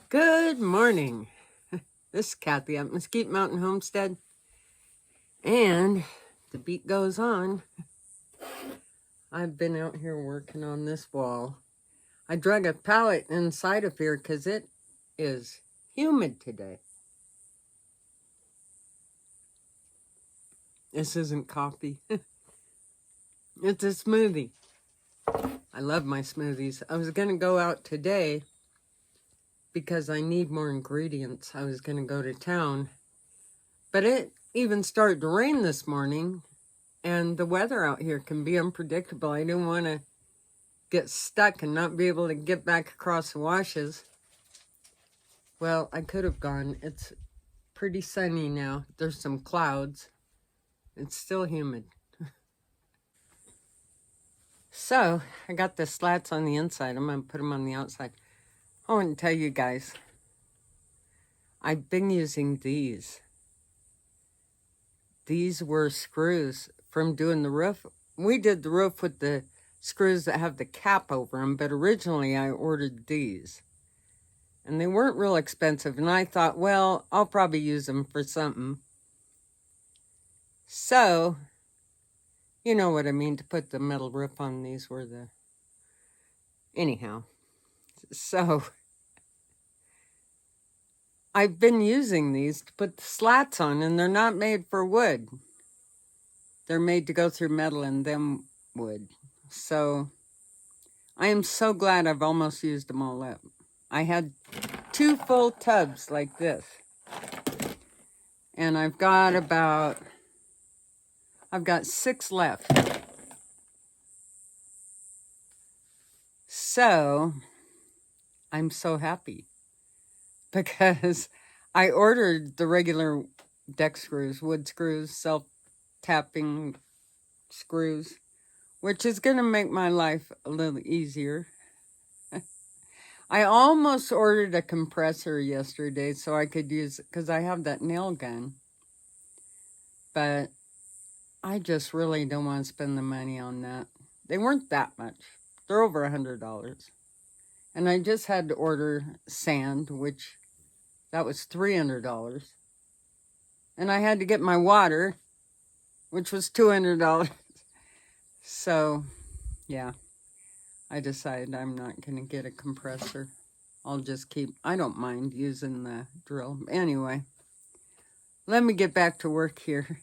Good morning. This is Kathy at Mesquite Mountain Homestead. And the beat goes on. I've been out here working on this wall. I drug a pallet inside of here because it is humid today. This isn't coffee. It's a smoothie. I love my smoothies. I was going to go out today because I need more ingredients. I was going to go to town. But it even started to rain this morning, and the weather out here can be unpredictable. I didn't want to get stuck and not be able to get back across the washes. Well, I could have gone. It's pretty sunny now. There's some clouds. It's still humid. So, I got the slats on the inside. I'm going to put them on the outside. I want to tell you guys, I've been using these. These were screws from doing the roof. We did the roof with the screws that have the cap over them, but originally I ordered these. And they weren't real expensive, and I thought, well, I'll probably use them for something. So, you know what I mean, to put the metal roof on these were the... Anyhow, so I've been using these to put the slats on, and they're not made for wood. They're made to go through metal and then wood. So I am so glad I've almost used them all up. I had 2 full tubs like this. And I've got 6 left. So I'm so happy because I ordered the regular deck screws, wood screws, self-tapping screws, which is going to make my life a little easier. I almost ordered a compressor yesterday so I could use it because I have that nail gun. But I just really don't want to spend the money on that. They weren't that much. They're over $100. And I just had to order sand, which that was $300. And I had to get my water, which was $200. So, yeah, I decided I'm not going to get a compressor. I'll just I don't mind using the drill. Anyway, let me get back to work here.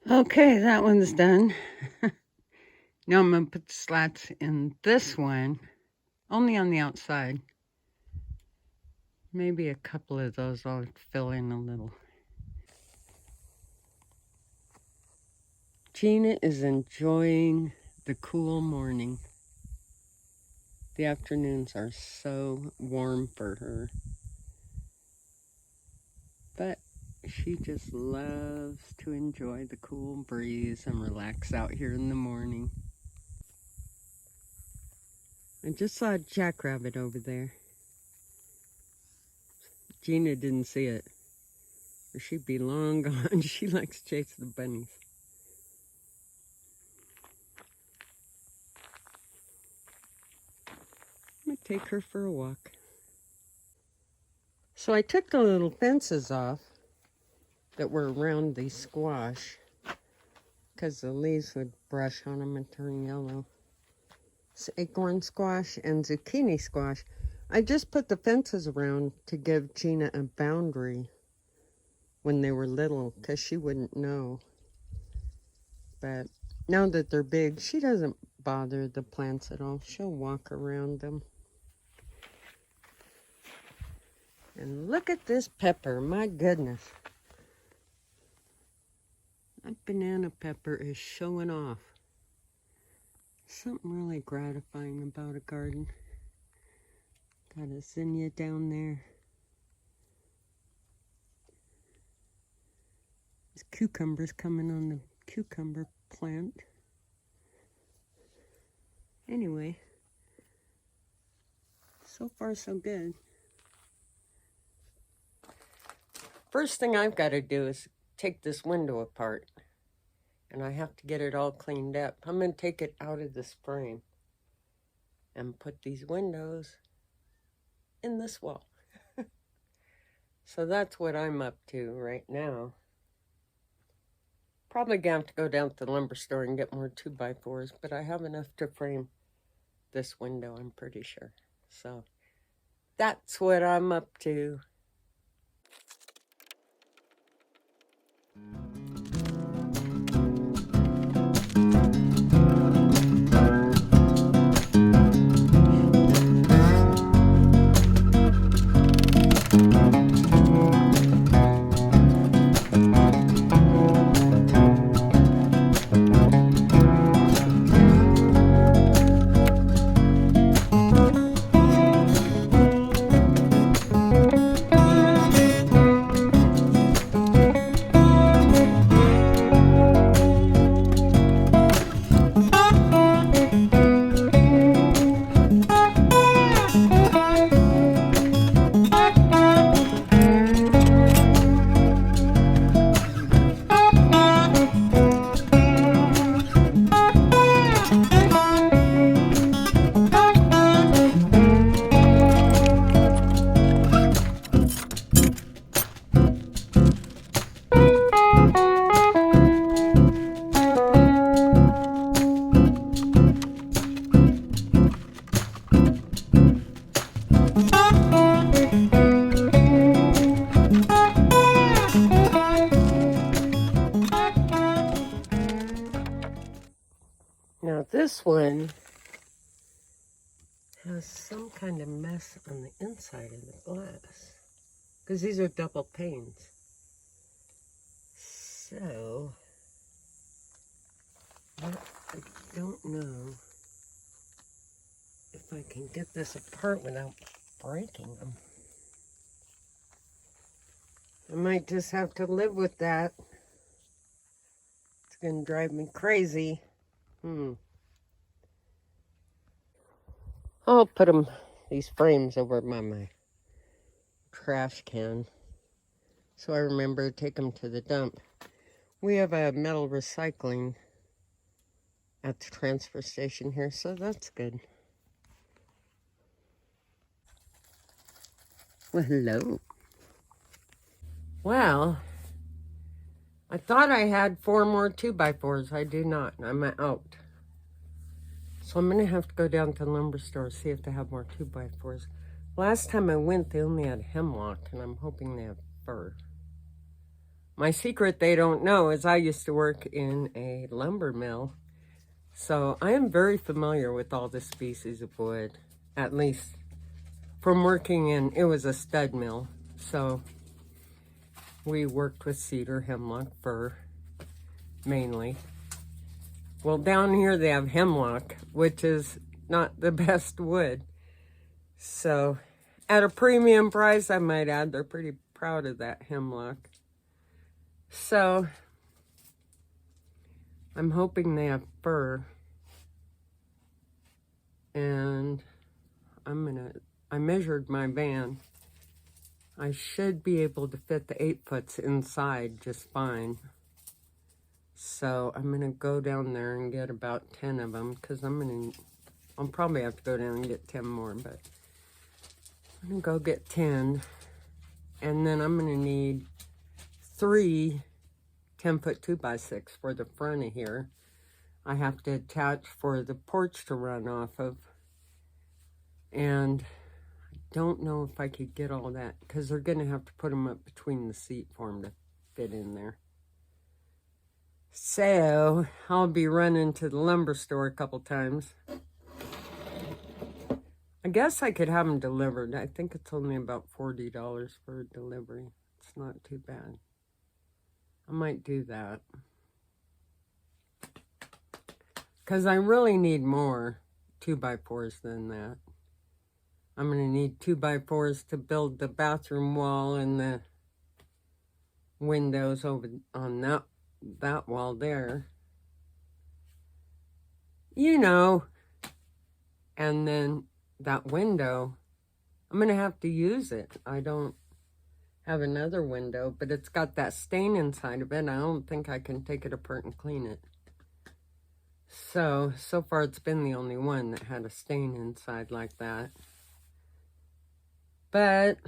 Okay, that one's done. Now I'm going to put the slats in this one, only on the outside. Maybe a couple of those I'll fill in a little. Gina is enjoying the cool morning. The afternoons are so warm for her. But She just loves to enjoy the cool breeze and relax out here in the morning. I just saw a jackrabbit over there. Gina didn't see it, or she'd be long gone. She likes to chase the bunnies. I'm gonna take her for a walk. So I took the little fences off that were around the squash because the leaves would brush on them and turn yellow. It's acorn squash and zucchini squash. I just put the fences around to give Gina a boundary when they were little because she wouldn't know. But now that they're big, she doesn't bother the plants at all. She'll walk around them. And look at this pepper, my goodness. That banana pepper is showing off. Something really gratifying about a garden. Got a zinnia down there. There's cucumbers coming on the cucumber plant. Anyway, so far so good. First thing I've got to do is take this window apart. And I have to get it all cleaned up. I'm going to take it out of this frame and put these windows in this wall. So that's what I'm up to right now. Probably going to have to go down to the lumber store and get more 2x4s, but I have enough to frame this window, I'm pretty sure. So that's what I'm up to. Now this one has some kind of mess on the inside of the glass because these are double panes. So I don't know if I can get this apart without breaking them. I might just have to live with that. It's going to drive me crazy. I'll put these frames over by my trash can so I remember to take them to the dump. We have a metal recycling at the transfer station here, so that's good. Well, hello. Well, I thought I had 4 more 2x4s. I do not. I'm out. So I'm going to have to go down to the lumber store, see if they have more 2x4s. Last time I went, they only had hemlock, and I'm hoping they have fir. My secret they don't know is I used to work in a lumber mill. So I am very familiar with all the species of wood, at least from working in, it was a stud mill. So we worked with cedar, hemlock, fir, mainly. Well, down here they have hemlock, which is not the best wood. So, at a premium price, I might add, they're pretty proud of that hemlock. So I'm hoping they have fur. And I measured my van. I should be able to fit the 8-foots inside just fine. So I'm gonna go down there and get about 10 of them, because I'll probably have to go down and get 10 more, but I'm gonna go get 10. And then I'm gonna need 3 10-foot 2x6 for the front of here. I have to attach for the porch to run off of. And I don't know if I could get all that, because they're going to have to put them up between the seat for them to fit in there. So I'll be running to the lumber store a couple times. I guess I could have them delivered. I think it's only about $40 for a delivery. It's not too bad. I might do that, because I really need more 2x4s than that. I'm going to need 2x4s to build the bathroom wall and the windows over on that wall there. You know. And then that window, I'm going to have to use it. I don't have another window, but it's got that stain inside of it. I don't think I can take it apart and clean it. So far it's been the only one that had a stain inside like that. But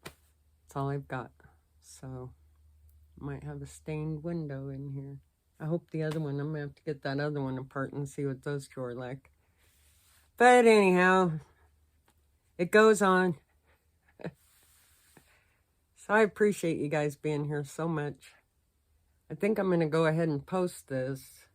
that's all I've got. So might have a stained window in here. I hope the other one, I'm going to have to get that other one apart and see what those two are like. But anyhow, it goes on. So I appreciate you guys being here so much. I think I'm going to go ahead and post this.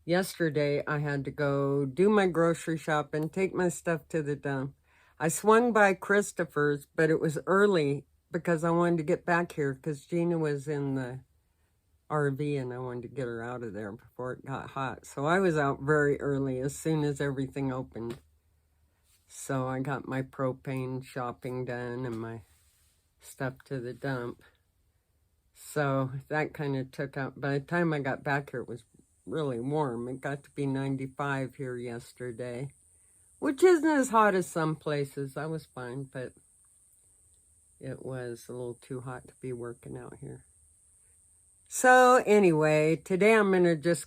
Yesterday, I had to go do my grocery shopping, take my stuff to the dump. I swung by Christopher's, but it was early because I wanted to get back here because Gina was in the RV and I wanted to get her out of there before it got hot. So I was out very early as soon as everything opened. So I got my propane shopping done and my stuff to the dump. So that kind of took out. By the time I got back here, it was really warm. It got to be 95 here yesterday, which isn't as hot as some places. I was fine, but it was a little too hot to be working out here. So anyway, today I'm going to just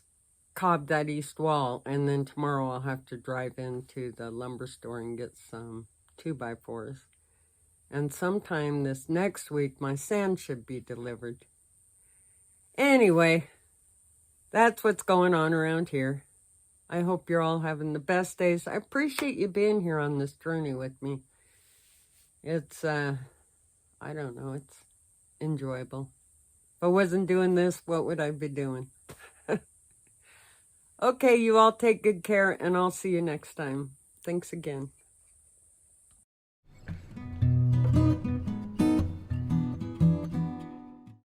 cob that east wall, and then tomorrow I'll have to drive into the lumber store and get some 2x4s. And sometime this next week, my sand should be delivered. Anyway, that's what's going on around here. I hope you're all having the best days. I appreciate you being here on this journey with me. It's, I don't know, it's enjoyable. If I wasn't doing this, what would I be doing? Okay, you all take good care, and I'll see you next time. Thanks again.